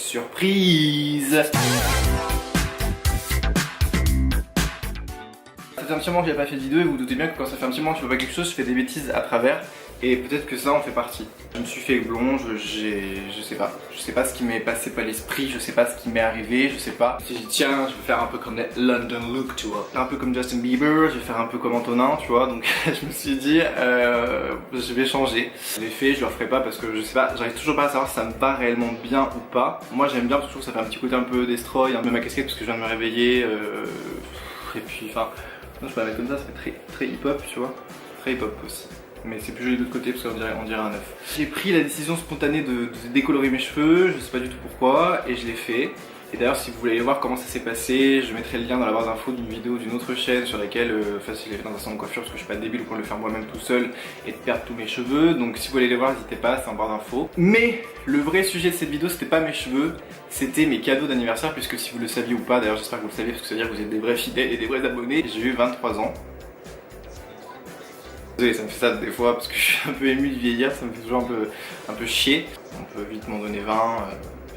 surprise. Ça fait un petit moment que j'ai pas fait de vidéo et vous vous doutez bien que quand ça fait un petit moment que je fais pas quelque chose, je fais des bêtises à travers. Et peut-être que ça en fait partie. Je me suis fait blond, je sais pas. Je sais pas ce qui m'est passé par l'esprit, je sais pas ce qui m'est arrivé, je sais pas. Si j'ai dit tiens, je vais faire un peu comme les London Look, tu vois. Un peu comme Justin Bieber, je vais faire un peu comme Antonin, tu vois. Donc je me suis dit, je vais changer. Je l'ai fait, je le referai pas parce que je sais pas, j'arrive toujours pas à savoir si ça me va réellement bien ou pas. Moi j'aime bien parce que je trouve que ça fait un petit côté un peu destroy, un peu ma casquette parce que je viens de me réveiller. Et puis enfin, je peux la mettre comme ça fait très hip-hop, tu vois. Très hip-hop aussi. Mais c'est plus joli de l'autre côté parce qu'on dirait un œuf. J'ai pris la décision spontanée de décolorer mes cheveux, je sais pas du tout pourquoi, et je l'ai fait. Et d'ailleurs si vous voulez aller voir comment ça s'est passé, je mettrai le lien dans la barre d'infos d'une vidéo d'une autre chaîne sur laquelle, enfin si je l'ai fait dans un salon de coiffure parce que je suis pas débile pour le faire moi-même tout seul et de perdre tous mes cheveux. Donc si vous voulez les voir, n'hésitez pas, c'est en barre d'infos. Mais le vrai sujet de cette vidéo c'était pas mes cheveux, c'était mes cadeaux d'anniversaire, puisque si vous le saviez ou pas, d'ailleurs j'espère que vous le savez parce que ça veut dire que vous êtes des vrais fidèles et des vrais abonnés. J'ai eu 23 ans. Désolé, ça me fait ça des fois parce que je suis un peu ému de vieillir, ça me fait toujours un peu chier. On peut vite m'en donner 20,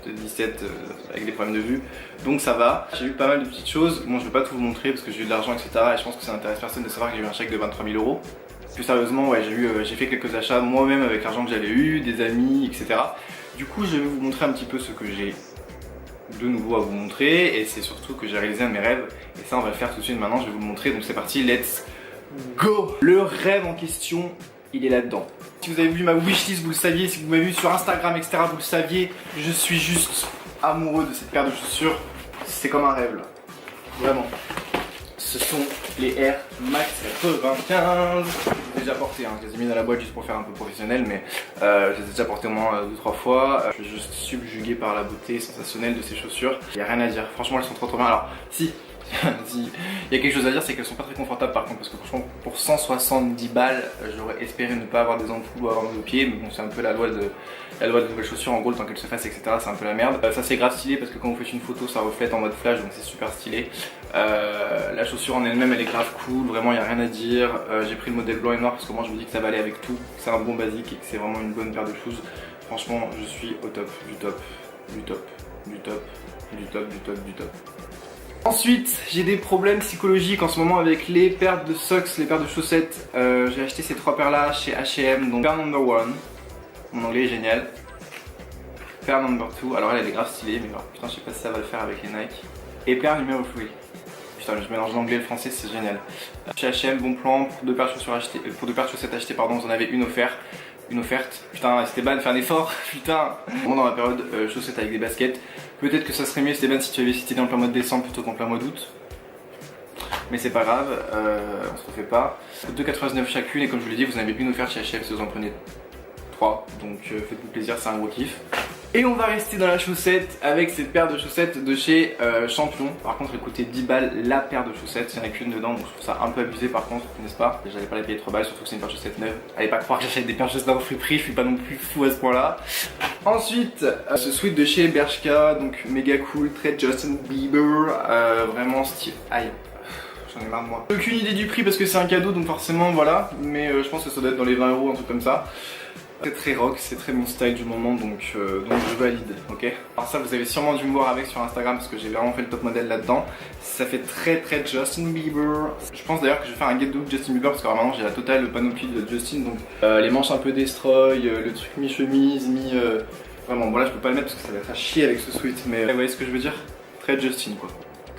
peut-être 17 avec des problèmes de vue, donc ça va. J'ai eu pas mal de petites choses, bon je vais pas tout vous montrer parce que j'ai eu de l'argent etc et je pense que ça n'intéresse personne de savoir que j'ai eu un chèque de 23 000 €. Plus sérieusement, ouais, j'ai fait quelques achats moi-même avec l'argent que j'avais eu, des amis etc. Du coup je vais vous montrer un petit peu ce que j'ai de nouveau à vous montrer et c'est surtout que j'ai réalisé un de mes rêves et ça on va le faire tout de suite maintenant, je vais vous le montrer, donc c'est parti, let's go! Le rêve en question, il est là-dedans. Si vous avez vu ma wishlist, vous le saviez. Si vous m'avez vu sur Instagram, etc., vous le saviez. Je suis juste amoureux de cette paire de chaussures. C'est comme un rêve, là. Vraiment. Ce sont les Air Max 95. Je les ai déjà portés, hein. Je les ai mis dans la boîte juste pour faire un peu professionnel, mais je les ai déjà portés au moins 2-3 fois. Je suis juste subjugué par la beauté sensationnelle de ces chaussures. Il n'y a rien à dire. Franchement, elles sont trop bien. Alors, si. Il y a quelque chose à dire, c'est qu'elles sont pas très confortables par contre, parce que franchement pour 170 balles j'aurais espéré ne pas avoir des ampoules ou avoir mal aux pieds, mais bon c'est un peu la loi de nouvelles chaussures, en gros le temps qu'elles se fassent etc, c'est un peu la merde. Ça c'est grave stylé parce que quand vous faites une photo ça reflète en mode flash, donc c'est super stylé. La chaussure en elle-même elle est grave cool, vraiment il n'y a rien à dire. J'ai pris le modèle blanc et noir parce que moi je me dis que ça va aller avec tout, c'est un bon basique et que c'est vraiment une bonne paire de choses. Franchement je suis au top, du top, du top, du top, du top, du top, du top. Ensuite, j'ai des problèmes psychologiques en ce moment avec les paires de socks, les paires de chaussettes. J'ai acheté ces 3 paires là chez H&M, donc paire number 1, mon anglais est génial. Paire number 2, alors elle est grave stylée, mais alors, putain je sais pas si ça va le faire avec les Nike. Et paire numéro 3. Putain je mélange l'anglais et le français, c'est génial. Chez H&M, bon plan, pour 2 paires de chaussures achetées, pour 2 paires de chaussettes achetées, pardon, vous en avez une offerte. Putain Esteban, fais un effort, putain. Vraiment dans la période chaussettes avec des baskets. Peut-être que ça serait mieux Esteban si tu avais cité dans le plein mois de décembre plutôt qu'en plein mois d'août. Mais c'est pas grave, on se refait pas. 2,99 chacune et comme je vous l'ai dit vous en avez une offerte chez H&M si vous en prenez 3. Donc faites-vous plaisir, c'est un gros kiff. Et on va rester dans la chaussette avec cette paire de chaussettes de chez Champion. Par contre elle coûtait 10 balles la paire de chaussettes, il n'y en a qu'une dedans donc je trouve ça un peu abusé par contre, n'est-ce pas? J'allais pas la payer 3 balles, surtout que c'est une paire de chaussettes neuve. Allez pas croire que j'achète des paires de chaussettes au prix, je suis pas non plus fou à ce point là. Ensuite, ce sweat de chez Bershka, donc méga cool, très Justin Bieber, vraiment style. Aïe, j'en ai marre de moi. Aucune idée du prix parce que c'est un cadeau donc forcément voilà, mais je pense que ça doit être dans les 20 €, un truc comme ça. C'est très rock, c'est très mon style du moment donc je valide, ok. Alors ça vous avez sûrement dû me voir avec sur Instagram parce que j'ai vraiment fait le top modèle là-dedans. Ça fait très Justin Bieber. Je pense d'ailleurs que je vais faire un get de look Justin Bieber parce que vraiment j'ai la totale panoplie de Justin, donc les manches un peu destroy, le truc mi-chemise, vraiment bon là je peux pas le mettre parce que ça va être à chier avec ce sweat, mais vous voyez ce que je veux dire? Très Justin quoi.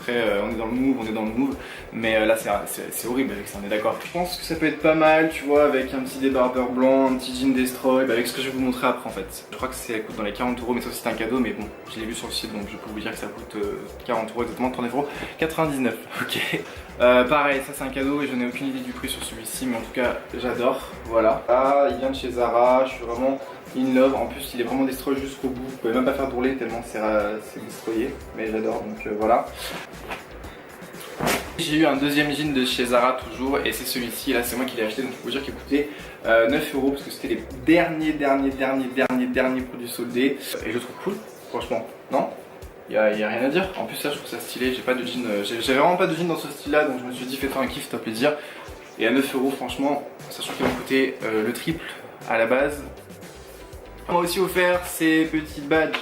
On est dans le move, mais là c'est horrible avec ça, on est d'accord. Je pense que ça peut être pas mal, tu vois, avec un petit débardeur blanc, un petit jean destroy, avec ce que je vais vous montrer après en fait. Je crois que ça coûte dans les 40 €, mais sauf si c'est un cadeau, mais bon, je l'ai vu sur le site donc je peux vous dire que ça coûte 40 € exactement, 39,99 €, ok. Pareil, ça c'est un cadeau et je n'ai aucune idée du prix sur celui-ci, mais en tout cas j'adore, voilà. Ah, il vient de chez Zara, je suis vraiment in love, en plus il est vraiment destroy jusqu'au bout, vous pouvez même pas faire d'ourler tellement c'est destroyé, mais j'adore donc voilà. J'ai eu un deuxième jean de chez Zara toujours et c'est celui-ci, là c'est moi qui l'ai acheté donc il faut dire qu'il coûtait 9 € parce que c'était les derniers produits soldés et je le trouve cool, franchement, non? Y a rien à dire, en plus là je trouve ça stylé, j'ai pas de jean, j'ai vraiment pas de jean dans ce style là donc je me suis dit fais-toi un kiff, fais-toi plaisir. Et à 9 € franchement, sachant qu'il m'a coûté le triple à la base. On m'a aussi offert ces petits badges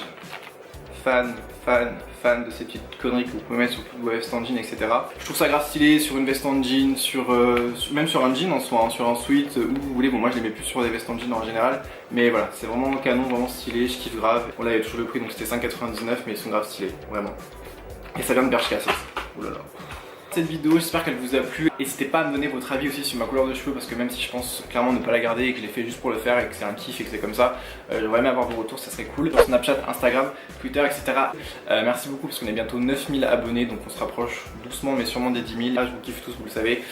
fan de ces petites conneries que vous pouvez mettre sur toute vos vestes en jean, etc. Je trouve ça grave stylé sur une veste en jean, même sur un jean en soi, hein, sur un sweat, où vous voulez. Bon, moi je les mets plus sur des vestes en jean en général, mais voilà, c'est vraiment canon, vraiment stylé, je kiffe grave. Bon, là il y a toujours le prix, donc c'était 5,99, mais ils sont grave stylés, vraiment. Et ça vient de Bershka, ça. Oh là là. Cette vidéo, j'espère qu'elle vous a plu. N'hésitez pas à me donner votre avis aussi sur ma couleur de cheveux, parce que même si je pense clairement ne pas la garder et que je l'ai fait juste pour le faire et que c'est un kiff et que c'est comme ça, j'aimerais bien avoir vos retours, ça serait cool. Sur Snapchat, Instagram, Twitter, etc. Merci beaucoup parce qu'on est bientôt 9000 abonnés, donc on se rapproche doucement mais sûrement des 10 000. Là, je vous kiffe tous, vous le savez.